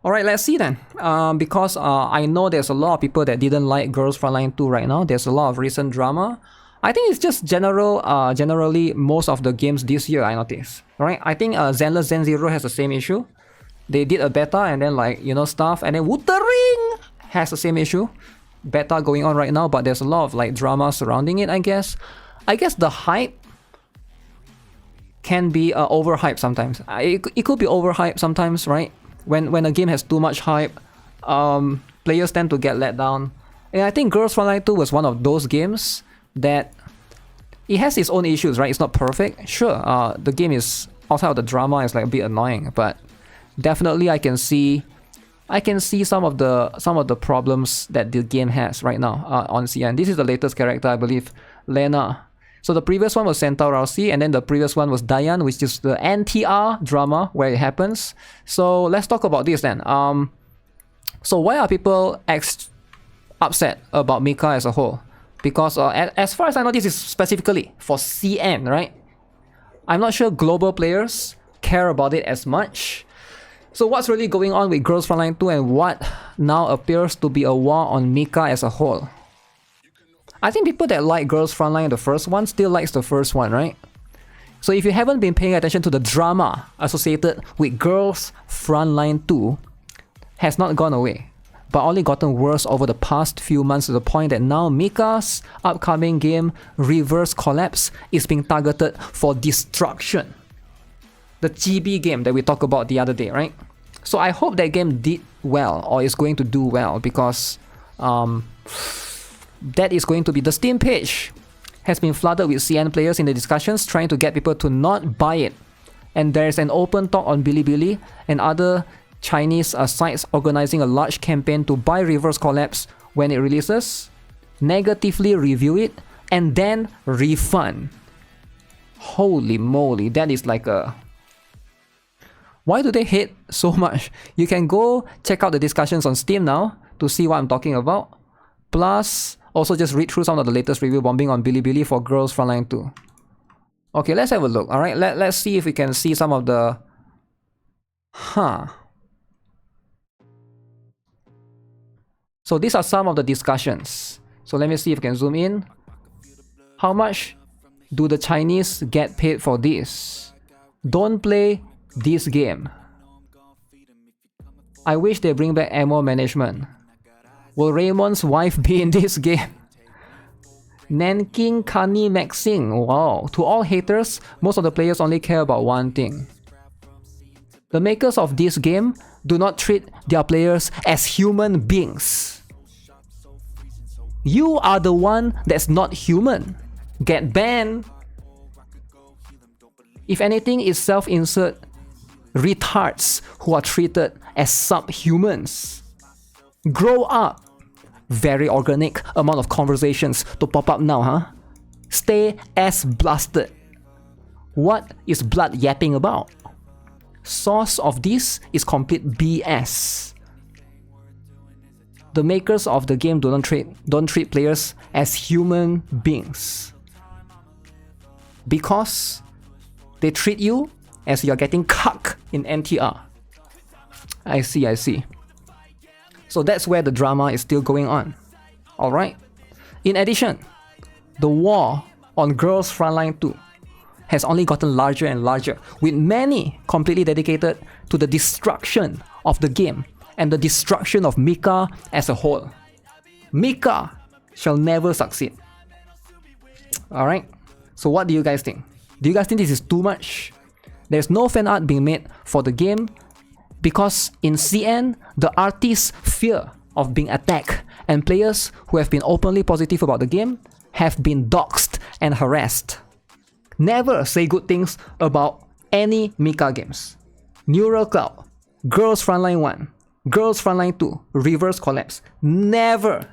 Alright, let's see then. Because I know there's a lot of people that didn't like Girls Frontline 2 right now. There's a lot of recent drama. I think it's just generally most of the games this year I noticed. Right? I think Zenless Zen Zero has the same issue. They did a beta and then stuff. And then Wuthering has the same issue. Beta going on right now, but there's a lot of drama surrounding it, I guess. I guess the hype can be overhyped sometimes. It could be overhyped sometimes, right? When a game has too much hype, players tend to get let down. And I think Girls Frontline 2 was one of those games that it has its own issues, right? It's not perfect. Sure, the game is outside of the drama is a bit annoying, but definitely I can see some of the problems that the game has right now on CN. This is the latest character, I believe, Lena. So the previous one was Centaur Rousey, and then the previous one was Diane, which is the NTR drama where it happens. So let's talk about this then. So why are people upset about Mica as a whole? Because as far as I know, this is specifically for CN, right? I'm not sure global players care about it as much. So what's really going on with Girls Frontline 2 and what now appears to be a war on Mica as a whole? I think people that like Girls Frontline, the first one, still likes the first one, right? So if you haven't been paying attention to the drama associated with Girls Frontline 2, has not gone away, but only gotten worse over the past few months to the point that now Mica's upcoming game, Reverse Collapse, is being targeted for destruction. The GB game that we talked about the other day, right? So I hope that game did well or is going to do well because that is going to be the Steam page has been flooded with CN players in the discussions trying to get people to not buy it. And there's an open talk on BiliBili and other Chinese sites organizing a large campaign to buy Reverse Collapse when it releases, negatively review it, and then refund. Holy moly, that is like a... Why do they hate so much? You can go check out the discussions on Steam now to see what I'm talking about. Plus, also just read through some of the latest review bombing on BiliBili for Girls Frontline 2. Okay, let's have a look. Alright, let's see if we can see some of the... So these are some of the discussions. So let me see if I can zoom in. How much do the Chinese get paid for this? Don't play this game. I wish they bring back ammo management. Will Raymond's wife be in this game? Nanking Kani Maxing. Wow. To all haters, most of the players only care about one thing. The makers of this game do not treat their players as human beings. You are the one that's not human. Get banned. If anything, it's self-insert retards who are treated as subhumans. Grow up. Very organic amount of conversations to pop up now, huh? Stay as blasted. What is blood yapping about? Source of this is complete BS. The makers of the game don't treat players as human beings. Because they treat you as you're getting cucked in NTR. I see. So that's where the drama is still going on. Alright? In addition, the war on Girls Frontline 2 has only gotten larger and larger, with many completely dedicated to the destruction of the game and the destruction of Mica as a whole. Mica shall never succeed. Alright? So what do you guys think? Do you guys think this is too much? There's no fan art being made for the game because in CN, the artists fear of being attacked and players who have been openly positive about the game have been doxxed and harassed. Never say good things about any Mica games. Neural Cloud, Girls Frontline 1, Girls Frontline 2, Reverse Collapse. Never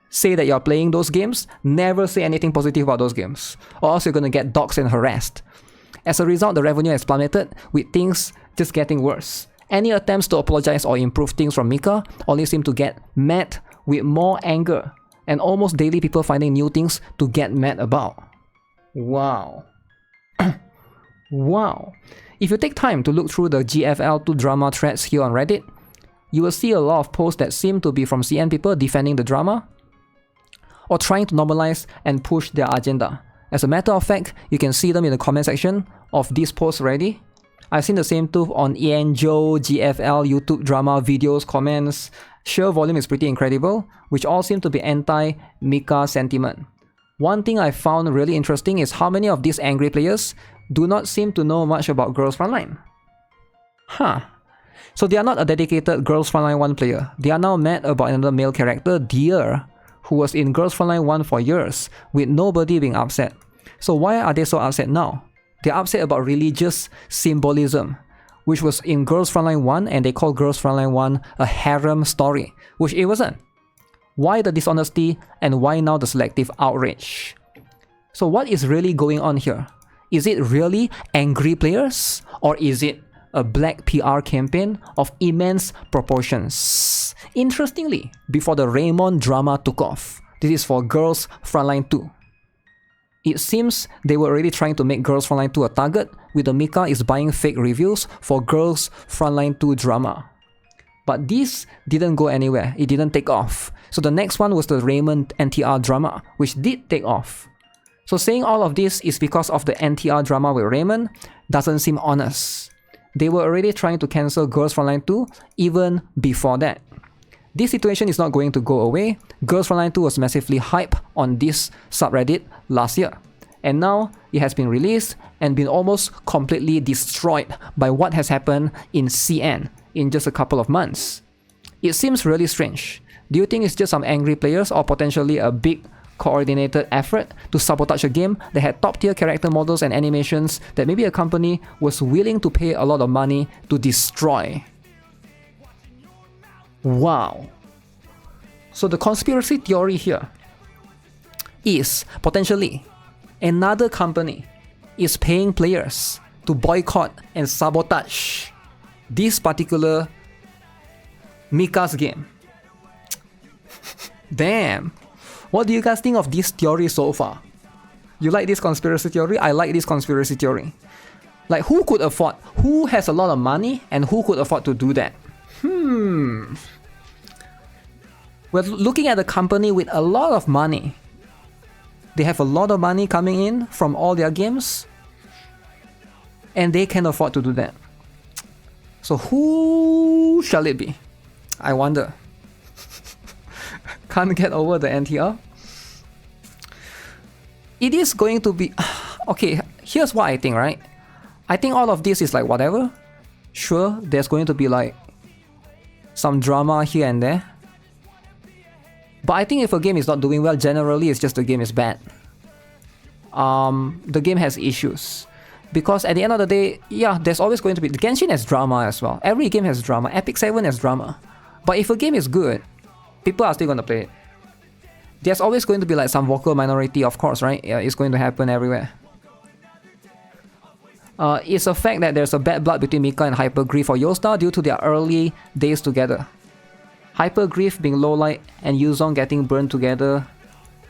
say that you're playing those games. Never say anything positive about those games, or else you're gonna get doxxed and harassed. As a result, the revenue has plummeted, with things just getting worse. Any attempts to apologize or improve things from Mica only seem to get met with more anger, and almost daily people finding new things to get mad about. Wow. Wow. If you take time to look through the GFL2 drama threads here on Reddit, you will see a lot of posts that seem to be from CN people defending the drama or trying to normalize and push their agenda. As a matter of fact, you can see them in the comment section of these posts already. I've seen the same too on ENJO, GFL, YouTube drama, videos, comments. Sheer volume is pretty incredible, which all seem to be anti-Mica sentiment. One thing I found really interesting is how many of these angry players do not seem to know much about Girls Frontline. So they are not a dedicated Girls Frontline 1 player. They are now mad about another male character, Deer, who was in Girls Frontline 1 for years, with nobody being upset. So why are they so upset now? They're upset about religious symbolism, which was in Girls Frontline 1, and they call Girls Frontline 1 a harem story, which it wasn't. Why the dishonesty, and why now the selective outrage? So what is really going on here? Is it really angry players, or is it a black PR campaign of immense proportions? Interestingly, before the Raymond drama took off, this is for Girls Frontline 2. It seems they were already trying to make Girls Frontline 2 a target, with the Mica is buying fake reviews for Girls Frontline 2 drama. But this didn't go anywhere, it didn't take off. So the next one was the Raymond NTR drama, which did take off. So saying all of this is because of the NTR drama with Raymond doesn't seem honest. They were already trying to cancel Girls Frontline 2 even before that. This situation is not going to go away. Girls Frontline 2 was massively hyped on this subreddit last year. And now it has been released and been almost completely destroyed by what has happened in CN in just a couple of months. It seems really strange. Do you think it's just some angry players or potentially a big coordinated effort to sabotage a game that had top tier character models and animations that maybe a company was willing to pay a lot of money to destroy? Wow. So the conspiracy theory here is potentially another company is paying players to boycott and sabotage this particular Mica's game. Damn. What do you guys think of this theory so far? You like this conspiracy theory? I like this conspiracy theory. Like, who could afford? Who has a lot of money and who could afford to do that? We're looking at a company with a lot of money. They have a lot of money coming in from all their games, and they can afford to do that. So who shall it be? I wonder. Can't get over the NTR. It is going to be... Okay, here's what I think, right? I think all of this is like whatever. Sure, there's going to be like some drama here and there. But I think if a game is not doing well, generally it's just the game is bad. The game has issues. Because at the end of the day, yeah, there's always going to be... Genshin has drama as well. Every game has drama. Epic 7 has drama. But if a game is good, people are still going to play it. There's always going to be like some vocal minority, of course, right? Yeah, it's going to happen everywhere. It's a fact that there's a bad blood between Mica and Hypergriff or Yostar due to their early days together. Hypergriff being Lowlight and Yuzong getting burned together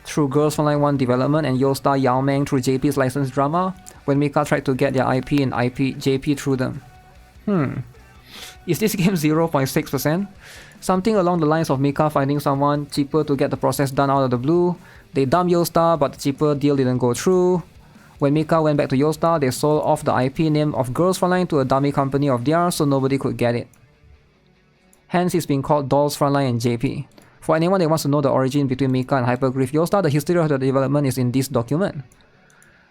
through Girls Frontline 1 development, and Yostar Yaomeng through JP's licensed drama when Mica tried to get their IP and JP through them. Is this game 0.6%? Something along the lines of Mica finding someone cheaper to get the process done out of the blue. They dumped Yostar, but the cheaper deal didn't go through. When Mica went back to Yostar, they sold off the IP name of Girls Frontline to a dummy company of theirs so nobody could get it. Hence it's been called Dolls Frontline and JP. For anyone that wants to know the origin between Mica and Hypergriff Yostar, the history of the development is in this document.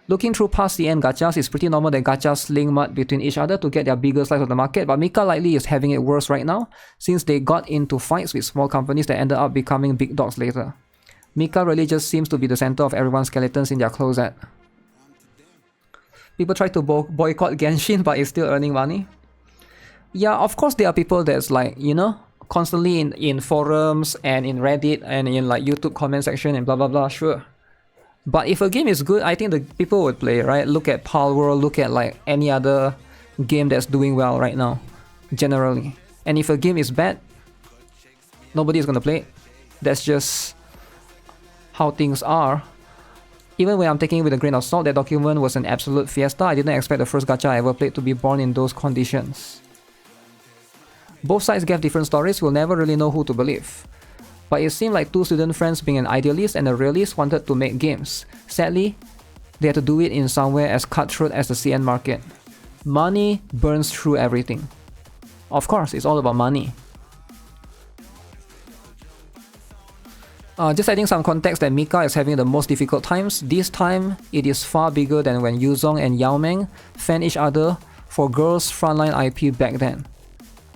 Looking through past CN gachas, it's pretty normal that gachas sling mud between each other to get their bigger slice of the market, but Mica likely is having it worse right now since they got into fights with small companies that ended up becoming big dogs later. Mica really just seems to be the center of everyone's skeletons in their closet. People try to boycott Genshin, but it's still earning money. Yeah, of course there are people that's like, you know, constantly in forums and in Reddit and in like YouTube comment section and blah blah blah, sure. But if a game is good, I think the people would play, right? Look at Palworld, look at like any other game that's doing well right now, generally. And if a game is bad, nobody is gonna play it. That's just how things are. Even when I'm taking it with a grain of salt, that document was an absolute fiesta. I didn't expect the first gacha I ever played to be born in those conditions. Both sides gave different stories, we'll never really know who to believe. But it seemed like two student friends being an idealist and a realist wanted to make games. Sadly, they had to do it in somewhere as cutthroat as the CN market. Money burns through everything. Of course, it's all about money. Just adding some context that Mica is having the most difficult times. This time, it is far bigger than when Yuzong and Yao Meng fanned each other for Girls Frontline IP back then.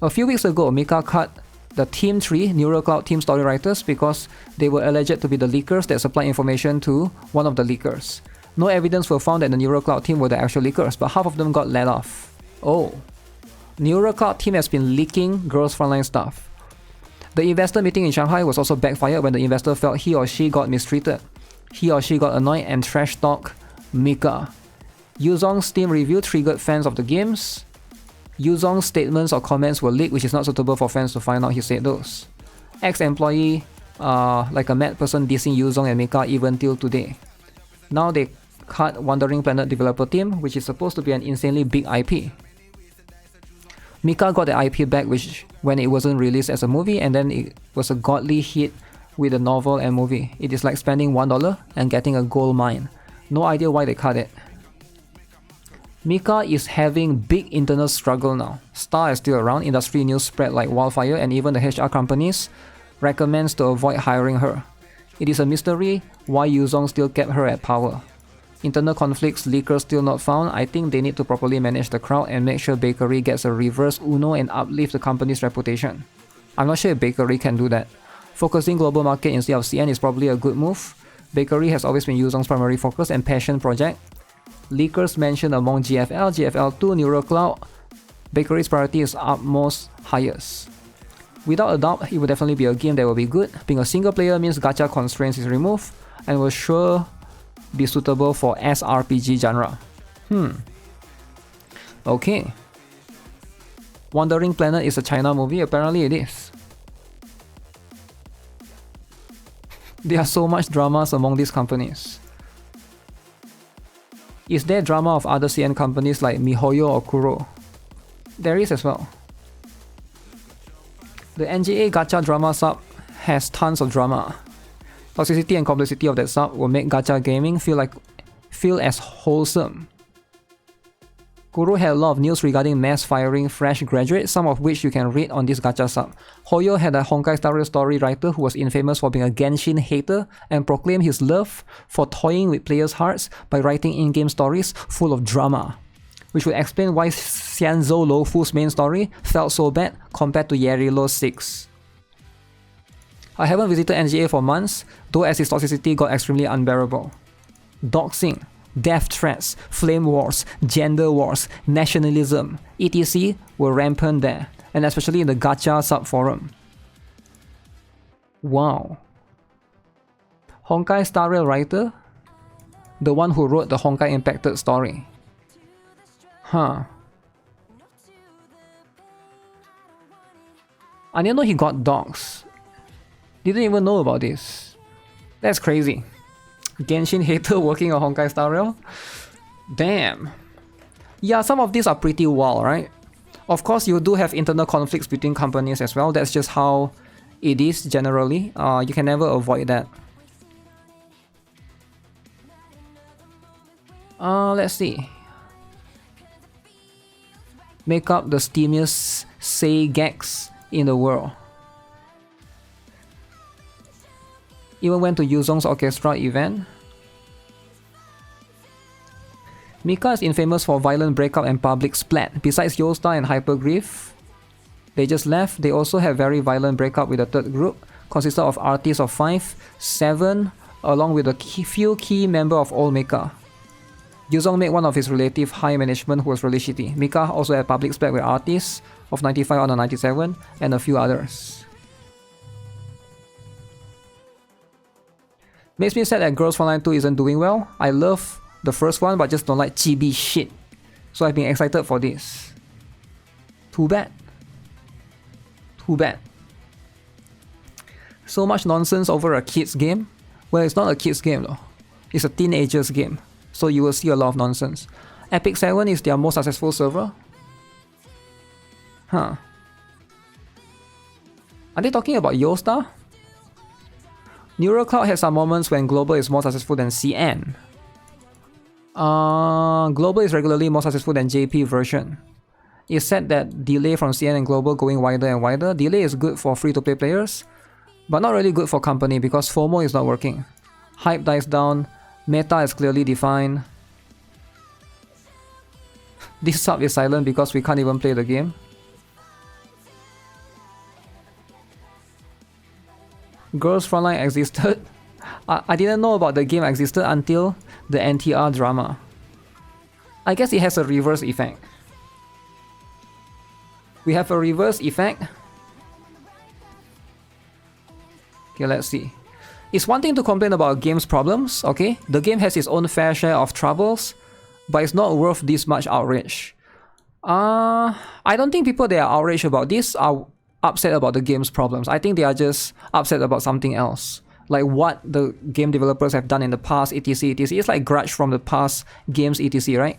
A few weeks ago, Mica cut the Team 3 Neural Cloud team story writers because they were alleged to be the leakers that supplied information to one of the leakers. No evidence were found that the Neural Cloud team were the actual leakers, but half of them got let off. Oh. Neural Cloud team has been leaking Girls Frontline stuff. The investor meeting in Shanghai was also backfired when the investor felt he or she got mistreated. He or she got annoyed and trash talked Mica. Yuzong's Steam review triggered fans of the games. Yuzong's statements or comments were leaked, which is not suitable for fans to find out he said those. Ex-employee, like a mad person dissing Yuzong and Mica even till today. Now they cut Wandering Planet developer team, which is supposed to be an insanely big IP. Mica got the IP back when it wasn't released as a movie, and then it was a godly hit with a novel and movie. It is like spending $1 and getting a gold mine. No idea why they cut it. Mica is having big internal struggle now. Star is still around, industry news spread like wildfire, and even the HR companies recommends to avoid hiring her. It is a mystery why Yuzong still kept her at power. Internal conflicts, leakers still not found. I think they need to properly manage the crowd and make sure Bakery gets a reverse Uno and uplift the company's reputation. I'm not sure if Bakery can do that. Focusing global market instead of CN is probably a good move. Bakery has always been Yuzong's primary focus and passion project. Leakers mentioned among GFL, GFL2, Neural Cloud. Bakery's priority is utmost highest. Without a doubt, it will definitely be a game that will be good. Being a single player means gacha constraints is removed and will sure be suitable for SRPG genre. Okay. Wandering Planet is a China movie, apparently it is. There are so much dramas among these companies. Is there drama of other CN companies like MiHoYo or Kuro? There is as well. The NJA gacha drama sub has tons of drama. Toxicity and complexity of that sub will make gacha gaming feel as wholesome. Kuro had a lot of news regarding mass firing fresh graduates, some of which you can read on this gacha sub. Hoyo had a Honkai-style story writer who was infamous for being a Genshin hater and proclaimed his love for toying with players' hearts by writing in-game stories full of drama, which would explain why Xianzhou Luofu's main story felt so bad compared to Yerilo 6. I haven't visited NGA for months, though as its toxicity got extremely unbearable. Doxing, death threats, flame wars, gender wars, nationalism, etc. were rampant there, and especially in the gacha sub-forum. Wow. Honkai Star Rail writer? The one who wrote the Honkai Impacted story. Huh. I didn't know he got dogs. Didn't even know about this. That's crazy. Genshin hater working on Honkai Star Rail? Damn. Yeah, some of these are pretty wild, right? Of course, you do have internal conflicts between companies as well. That's just how it is generally. You can never avoid that. Let's see. Make up the steamiest Seigex in the world. Even went to Yuzong's orchestra event. Mica is infamous for violent breakup and public splat. Besides Yostar and Hypergriff, they just left. They also have very violent breakup with the third group, consisted of artists of 5, 7, along with a few key member of old Mica. Yuzong made one of his relative high management who was really shitty. Mica also had public splat with artists of 95 out of 97 and a few others. Makes me sad that Girls Frontline 2 isn't doing well. I love the first one but just don't like chibi shit. So I've been excited for this. Too bad. Too bad. So much nonsense over a kid's game. Well, it's not a kid's game though. It's a teenager's game. So you will see a lot of nonsense. Epic 7 is their most successful server. Huh. Are they talking about Yostar? Neural Cloud has some moments when Global is more successful than CN. Global is regularly more successful than JP version. It's said that delay from CN and Global going wider and wider. Delay is good for free-to-play players, but not really good for company because FOMO is not working. Hype dies down, meta is clearly defined. This sub is silent because we can't even play the game. Girls Frontline existed. I didn't know about the game existed until the NTR drama. I guess it has a reverse effect. We have a reverse effect. Okay, let's see. It's one thing to complain about a game's problems, okay? The game has its own fair share of troubles, but it's not worth this much outrage. I don't think people that are outraged about this are upset about the game's problems. I think they are just upset about something else. Like what the game developers have done in the past, etc, etc. It's like grudge from the past games, etc, right?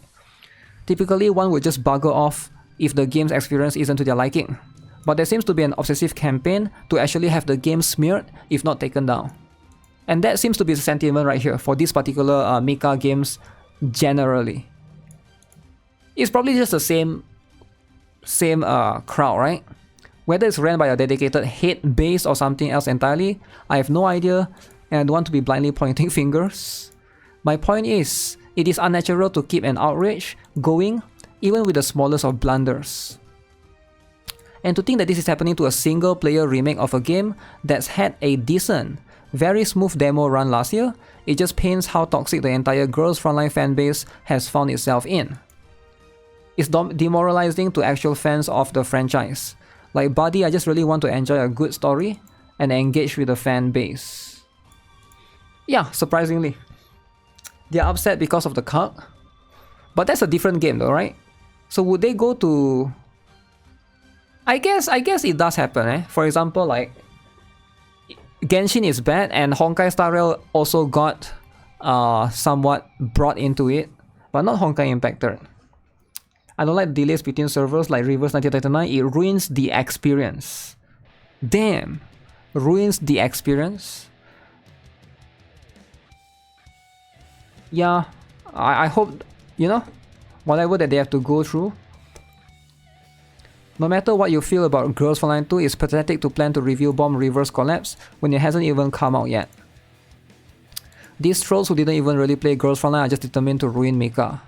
Typically, one would just bugger off if the game's experience isn't to their liking. But there seems to be an obsessive campaign to actually have the game smeared, if not taken down. And that seems to be the sentiment right here for this particular Mica games generally. It's probably just the same crowd, right? Whether it's ran by a dedicated hate base or something else entirely, I have no idea, and I don't want to be blindly pointing fingers. My point is, it is unnatural to keep an outrage going even with the smallest of blunders. And to think that this is happening to a single player remake of a game that's had a decent, very smooth demo run last year, it just paints how toxic the entire Girls Frontline fanbase has found itself in. It's demoralizing to actual fans of the franchise. Like, buddy, I just really want to enjoy a good story and engage with the fan base. Yeah, surprisingly. They're upset because of the cuck. But that's a different game though, right? So would they go to... I guess it does happen, eh? For example, like... Genshin is bad and Honkai Star Rail also got somewhat brought into it. But not Honkai Impact 3rd. I don't like delays between servers like Reverse 1939. It ruins the experience. Damn. Ruins the experience. Yeah. I hope, you know, whatever that they have to go through. No matter what you feel about Girls Frontline 2, it's pathetic to plan to review Bomb Reverse Collapse when it hasn't even come out yet. These trolls who didn't even really play Girls Frontline are just determined to ruin Mica.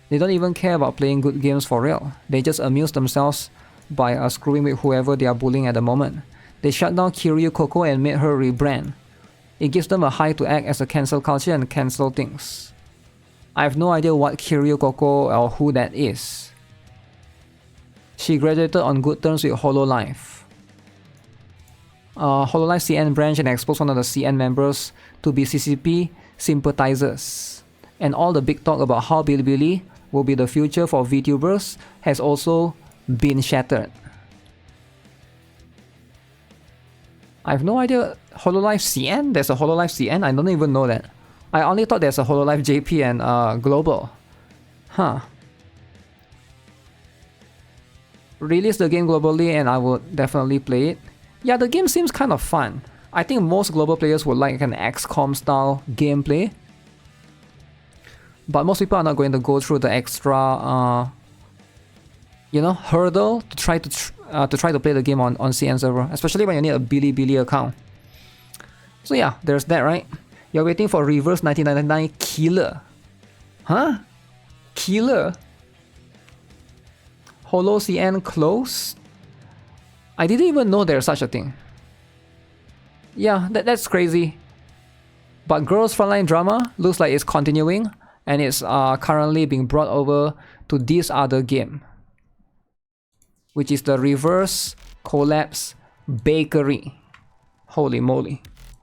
They don't even care about playing good games for real. They just amuse themselves by screwing with whoever they are bullying at the moment. They shut down Kiryu Coco and made her rebrand. It gives them a high to act as a cancel culture and cancel things. I have no idea what Kiryu Coco or who that is. She graduated on good terms with HoloLive. HoloLive CN branch and exposed one of the CN members to be CCP sympathizers. And all the big talk about how BiliBili will be the future for VTubers has also been shattered. I have no idea. HoloLive CN? There's a HoloLive CN? I don't even know that. I only thought there's a HoloLive JP and Global. Huh. Release the game globally and I would definitely play it. Yeah, the game seems kind of fun. I think most global players would like an XCOM style gameplay. But most people are not going to go through the extra, you know, hurdle to try to play the game on CN server, especially when you need a BiliBili account. So yeah, there's that, right? You're waiting for Reverse 1999 Killer. Huh? Killer? Holo CN closed? I didn't even know there's such a thing. Yeah, that's crazy. But Girls Frontline drama looks like it's continuing. And it's currently being brought over to this other game, which is the Reverse Collapse Bakery. Holy moly.